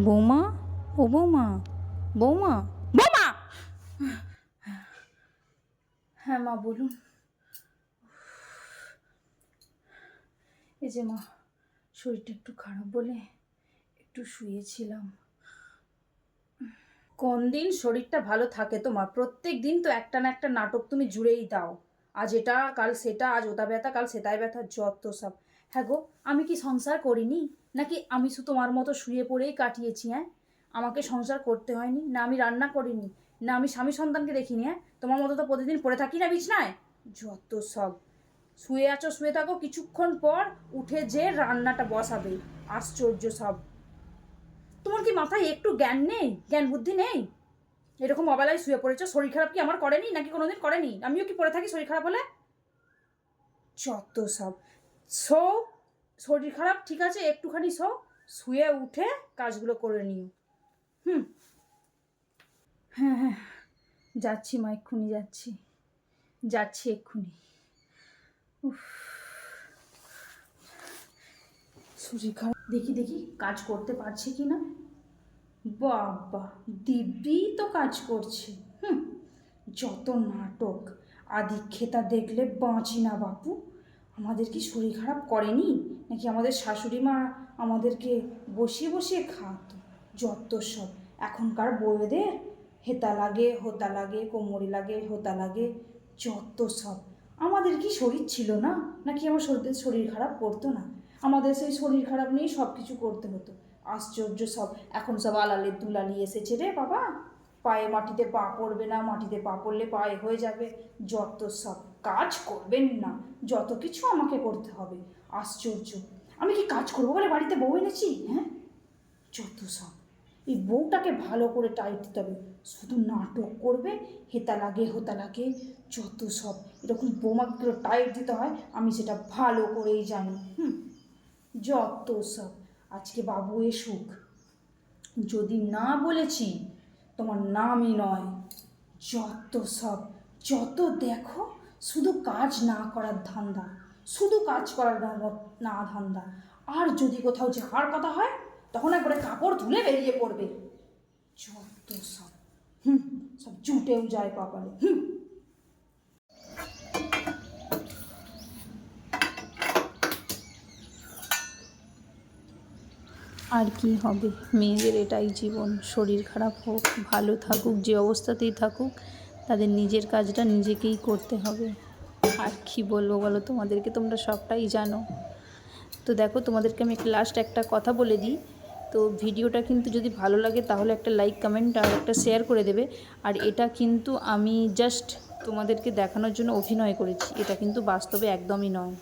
বৌমা, ও বৌমা, বৌমা, বৌমা। হ্যাঁ মা বলুন। এই যে মা, শরীরটা একটু খারাপ বলে একটু শুয়েছিলাম। কোন দিন শরীরটা ভালো থাকে তোমার? প্রত্যেক দিন তো একটা না একটা নাটক তুমি জুড়েই দাও। আজ এটা কাল সেটা, আজ ওটা ব্যথা কাল সেটাই ব্যথা, যত সব। হ্যাঁ গো, আমি কি সংসার করিনি? নাকি আমি শুধু তোমার মতো শুয়ে পড়েই কাটিয়েছি? হ্যাঁ, আমাকে সংসার করতে হয়নি? না আমি রান্না করিনি? না আমি স্বামী সন্তানকে দেখিনি? হ্যাঁ, তোমার মতো তো প্রতিদিন পড়ে থাকি না বিছনায়? যত সব। শুয়ে আছো, শুয়ে থাকো, কিছুক্ষণ পর উঠে যে রান্নাটা বসাবে। আশ্চর্য সব। তোমার কি মাথায় একটু জ্ঞান নেই? জ্ঞান বুদ্ধি নেই? এরকম অবেলায় শুয়ে পড়েছো। শরীর খারাপ কি আমার করেনি? নাকি কোনোদিন করেনি? আমিও কি পড়ে থাকি শরীর খারাপ হলে? যত সব। শো, শরীর খারাপ ঠিক আছে, একটুখানি শো, শুয়ে উঠে কাজগুলো করে নিও। হ্যাঁ হ্যাঁ, যাচ্ছি মা, এক্ষুনি যাচ্ছি, যাচ্ছি এক্ষুনি। উফ, শরীর খারাপ। দেখি দেখি কাজ করতে পারছে কি না। বাবা, দিব্যি তো কাজ করছে। যত নাটক। আদিক্ষেতা দেখলে বাঁচি না বাপু। আমাদের কি শরীর খারাপ করেনি? নাকি আমাদের শাশুড়ি মা আমাদেরকে বসিয়ে বসিয়ে খাওয়াতো? যত সব। এখনকার বউদের হেতা লাগে হোতা লাগে, কোমরে লাগে হোতা লাগে, যত সব। আমাদের কি শরীর ছিল না? নাকি আমার শরীর খারাপ করতো না? আমাদের সেই শরীর খারাপ নিয়েই সব কিছু করতে হতো। আশ্চর্য সব। এখন সব আলালে দুলালি এসেছে রে বাবা। পায়ে মাটিতে পা পড়বে না, মাটিতে পা পড়লে পায়ে হয়ে যাবে, যত সব। কাজ করবেন না, যত কিছু আমাকে করতে হবে। আশ্চর্য। আমি কি কাজ করবো বলে বাড়িতে বউ এনেছি? হ্যাঁ, যত সব। এই বউটাকে ভালো করে টাইট দিতে হবে। শুধু নাটক করবে, হেতা লাগে হোতা লাগে, যত সব। এরকম বৌমাকে টাইট দিতে হয় আমি সেটা ভালো করেই জানি। যত সব। আজকে বাবু এসুক, যদি না বলেছি তোমার নামই নয়। যত সব। যত দেখো শুধু কাজ না করার ধান্দা, শুধু কাজ করার না ধান্দা। আর যদি কোথাও যাওয়ার কথা হয় তখন একবারে কাপড় তুলে বেরিয়ে পড়বে। যত সব। সব জুটেও যায় কপালে। আর কি হবে, মেয়েদের এটাই জীবন। শরীর খারাপ হোক, ভালো থাকুক, যে অবস্থাতেই থাকুক, তাদের নিজের কাজটা নিজেকেই করতে হবে। আর কি বলবো বলো তোমাদেরকে, তোমরা সবটাই জানো। তো দেখো, তোমাদেরকে আমি লাস্ট একটা কথা বলে দিই। তো ভিডিওটা কিন্তু যদি ভালো লাগে তাহলে একটা লাইক কমেন্ট আর একটা শেয়ার করে দেবে। আর এটা কিন্তু আমি জাস্ট তোমাদেরকে দেখানোর জন্য অভিনয় করেছি, এটা কিন্তু বাস্তবে একদমই নয়।